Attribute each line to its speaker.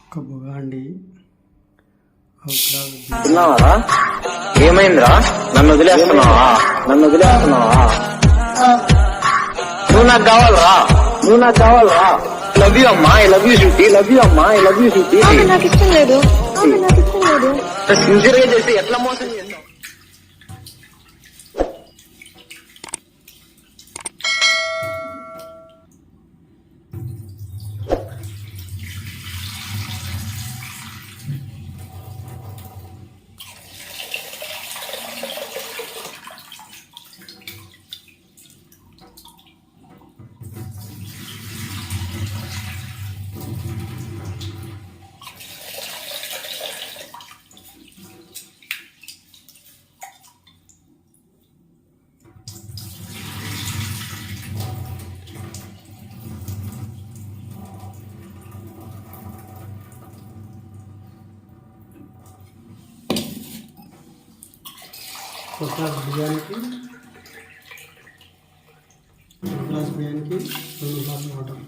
Speaker 1: ఒక బుగాండి
Speaker 2: తిన్నావారా? ఏమైందిరా? నన్ను వదిలేస్తున్నావా? నువ్వు నాకు కావాలరా? లవ్ యూ అమ్మా, ఐ లవ్ యూ శృతి.
Speaker 3: నాకు ఇష్టం లేదు.
Speaker 2: సిన్సియర్ గా చేసి ఎట్లా మోసం చేస్తావు?
Speaker 1: ఒక గ్లాస్ బిర్యానీకి 2 గ్లాసులు వాటర్.